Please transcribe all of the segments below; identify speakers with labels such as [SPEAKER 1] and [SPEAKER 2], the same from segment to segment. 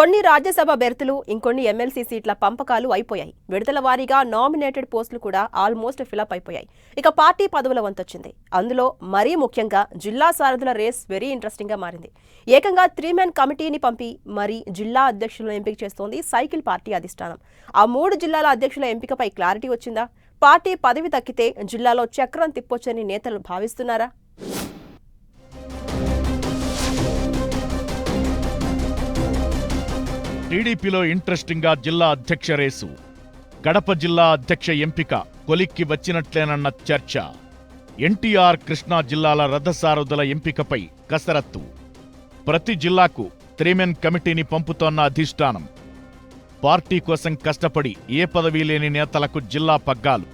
[SPEAKER 1] కొన్ని రాజ్యసభ బెర్తులు ఇంకొన్ని ఎమ్మెల్సీ సీట్ల పంపకాలు అయిపోయాయి. విడతల వారీగా నామినేటెడ్ పోస్టులు కూడా ఆల్మోస్ట్ ఫిలప్ అయిపోయాయి. ఇక పార్టీ పదవుల వంతొచ్చింది. అందులో మరీ ముఖ్యంగా జిల్లా సారథుల రేస్ వెరీ ఇంట్రెస్టింగ్ గా మారింది. ఏకంగా 3-man కమిటీని పంపి మరి జిల్లా అధ్యక్షులను ఎంపిక చేస్తోంది సైకిల్ పార్టీ అధిష్టానం. ఆ 3 జిల్లాల అధ్యక్షుల ఎంపికపై క్లారిటీ వచ్చిందా? పార్టీ పదవి దక్కితే జిల్లాలో చక్రం తిప్పొచ్చని నేతలు భావిస్తున్నారా?
[SPEAKER 2] టీడీపీలో ఇంట్రెస్టింగ్ గా జిల్లా అధ్యక్ష రేసు. కడప జిల్లా అధ్యక్ష ఎంపిక కొలిక్కి వచ్చినట్లేనన్న చర్చ. ఎన్టీఆర్, కృష్ణా జిల్లాల రథసారథుల ఎంపికపై కసరత్తు. ప్రతి జిల్లాకు 3-man కమిటీని పంపుతోన్న అధిష్టానం. పార్టీ కోసం కష్టపడి ఏ పదవీ లేని నేతలకు జిల్లా పగ్గాలు.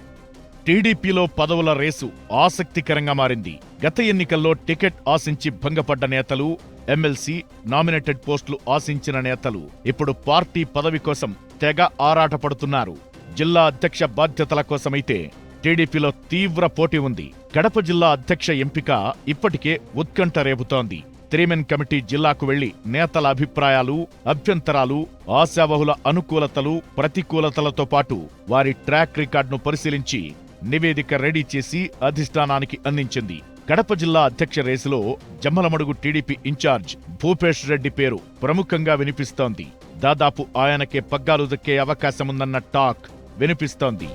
[SPEAKER 2] టీడీపీలో పదవుల రేసు ఆసక్తికరంగా మారింది. గత ఎన్నికల్లో టికెట్ ఆశించి భంగపడ్డ నేతలు, ఎమ్మెల్సీ, నామినేటెడ్ పోస్టులు ఆశించిన నేతలు ఇప్పుడు పార్టీ పదవి కోసం తెగ ఆరాటపడుతున్నారు. జిల్లా అధ్యక్ష బాధ్యతల కోసమైతే టీడీపీలో తీవ్ర పోటీ ఉంది. కడప జిల్లా అధ్యక్ష ఎంపిక ఇప్పటికే ఉత్కంఠ రేపుతోంది. 3-man కమిటీ జిల్లాకు వెళ్లి నేతల అభిప్రాయాలు, అభ్యంతరాలు, ఆశావహుల అనుకూలతలు, ప్రతికూలతలతో పాటు వారి ట్రాక్ రికార్డును పరిశీలించి నివేదిక రెడీ చేసి అధిష్టానానికి అందించింది. కడప జిల్లా అధ్యక్ష రేసులో జమ్మలమడుగు టీడీపీ ఇన్ఛార్జ్ భూపేష్ రెడ్డి పేరు ప్రముఖంగా వినిపిస్తోంది. దాదాపు ఆయనకే పగ్గాలు దక్కే అవకాశముందన్న టాక్ వినిపిస్తోంది.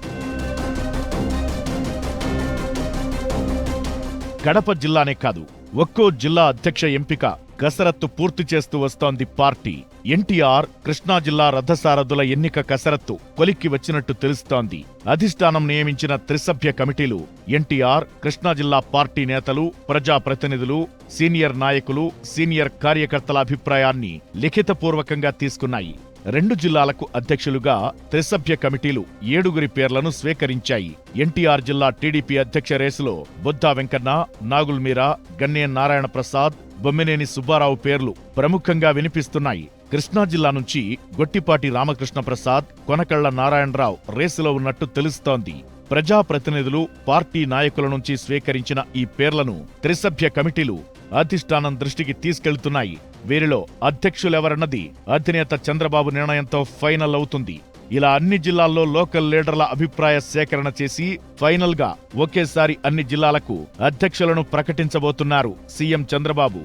[SPEAKER 2] కడప జిల్లానే కాదు, ఒక్కో జిల్లా అధ్యక్ష ఎంపిక కసరత్తు పూర్తి చేస్తూ వస్తోంది పార్టీ. ఎన్టీఆర్, కృష్ణా జిల్లా రథసారథుల ఎన్నిక కసరత్తు కొలిక్కి వచ్చినట్టు తెలుస్తోంది. అధిష్టానం నియమించిన 3 సభ్య కమిటీలు ఎన్టీఆర్, కృష్ణా జిల్లా పార్టీ నేతలు, ప్రజాప్రతినిధులు, సీనియర్ నాయకులు, సీనియర్ కార్యకర్తల అభిప్రాయాన్ని లిఖితపూర్వకంగా తీసుకున్నాయి. 2 జిల్లాలకు అధ్యక్షులుగా 3 సభ్య కమిటీలు 7 పేర్లను స్వీకరించాయి. ఎన్టీఆర్ జిల్లా టీడీపీ అధ్యక్ష రేసులో బొద్దా వెంకన్న, నాగుల్ మీరా, గన్నేన్ నారాయణ ప్రసాద్, బొమ్మినేని సుబ్బారావు పేర్లు ప్రముఖంగా వినిపిస్తున్నాయి. కృష్ణా జిల్లా నుంచి గొట్టిపాటి రామకృష్ణ ప్రసాద్, కొనకళ్ల నారాయణరావు రేసులో ఉన్నట్టు తెలుస్తోంది. ప్రజాప్రతినిధులు, పార్టీ నాయకుల నుంచి స్వీకరించిన ఈ పేర్లను 3 సభ్య కమిటీలు అధిష్టానం దృష్టికి తీసుకెళ్తున్నాయి. వీరిలో అధ్యక్షులెవరన్నది అధినేత చంద్రబాబు నిర్ణయంతో ఫైనల్ అవుతుంది. ఇలా అన్ని జిల్లాల్లో లోకల్ లీడర్ల అభిప్రాయ సేకరణ చేసి ఫైనల్ గా ఒకేసారి అన్ని జిల్లాలకు అధ్యక్షులను ప్రకటించబోతున్నారు సీఎం చంద్రబాబు.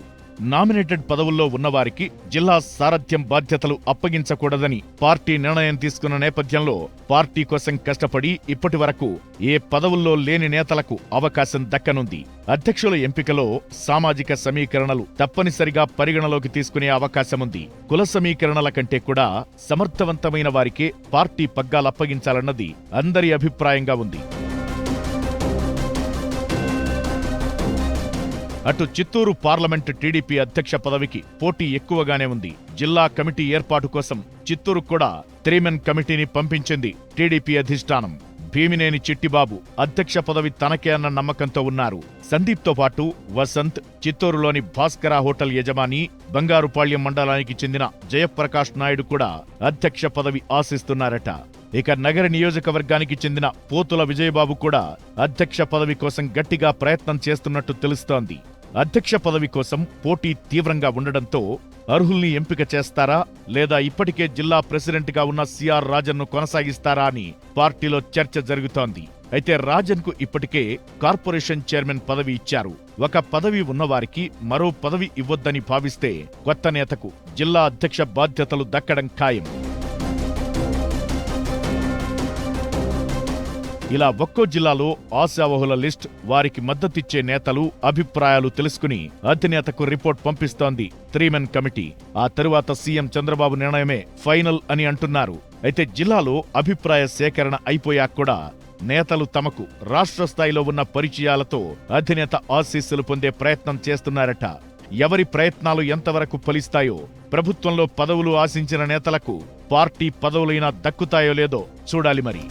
[SPEAKER 2] నామినేటెడ్ పదవుల్లో ఉన్నవారికి జిల్లా సారథ్యం బాధ్యతలు అప్పగించకూడదని పార్టీ నిర్ణయం తీసుకున్న నేపథ్యంలో పార్టీ కోసం కష్టపడి ఇప్పటి వరకు ఏ పదవుల్లో లేని నేతలకు అవకాశం దక్కనుంది. అధ్యక్షుల ఎంపికలో సామాజిక సమీకరణలు తప్పనిసరిగా పరిగణలోకి తీసుకునే అవకాశముంది. కుల సమీకరణల కంటే కూడా సమర్థవంతమైన వారికే పార్టీ పగ్గాలప్పగించాలన్నది అందరి అభిప్రాయంగా ఉంది. అటు చిత్తూరు పార్లమెంటు టీడీపీ అధ్యక్ష పదవికి పోటీ ఎక్కువగానే ఉంది. జిల్లా కమిటీ ఏర్పాటు కోసం చిత్తూరు కూడా 3-man కమిటీని పంపించింది టీడీపీ అధిష్టానం. భీమినేని చిట్టిబాబు అధ్యక్ష పదవి తనకే అన్న నమ్మకంతో ఉన్నారు. సందీప్తో పాటు వసంత్, చిత్తూరులోని భాస్కర హోటల్ యజమాని, బంగారుపాళ్యం మండలానికి చెందిన జయప్రకాష్ నాయుడు కూడా అధ్యక్ష పదవి ఆశిస్తున్నారట. ఇక నగర నియోజకవర్గానికి చెందిన పోతుల విజయబాబు కూడా అధ్యక్ష పదవి కోసం గట్టిగా ప్రయత్నం చేస్తున్నట్టు తెలుస్తోంది. అధ్యక్ష పదవి కోసం పోటీ తీవ్రంగా ఉండడంతో అర్హుల్ని ఎంపిక చేస్తారా లేదా ఇప్పటికే జిల్లా ప్రెసిడెంట్గా ఉన్న సిఆర్ రాజన్ను కొనసాగిస్తారా అని పార్టీలో చర్చ జరుగుతోంది. అయితే రాజన్ కు ఇప్పటికే కార్పొరేషన్ చైర్మన్ పదవి ఇచ్చారు. ఒక పదవి ఉన్నవారికి మరో పదవి ఇవ్వొద్దని భావిస్తే కొత్త నేతకు జిల్లా అధ్యక్ష బాధ్యతలు దక్కడం ఖాయం. ఇలా ఒక్కో జిల్లాలో ఆశావహుల లిస్ట్, వారికి మద్దతిచ్చే నేతలు అభిప్రాయాలు తెలుసుకుని అధినేతకు రిపోర్ట్ పంపిస్తోంది 3-man కమిటీ. ఆ తరువాత సీఎం చంద్రబాబు నిర్ణయమే ఫైనల్ అని అంటున్నారు. అయితే జిల్లాలో అభిప్రాయ సేకరణ అయిపోయాక కూడా నేతలు తమకు రాష్ట్ర స్థాయిలో ఉన్న పరిచయాలతో అధినేత ఆశీస్సులు పొందే ప్రయత్నం చేస్తున్నారట. ఎవరి ప్రయత్నాలు ఎంతవరకు ఫలిస్తాయో, ప్రభుత్వంలో పదవులు ఆశించిన నేతలకు పార్టీ పదవులైనా దక్కుతాయో లేదో చూడాలి మరి.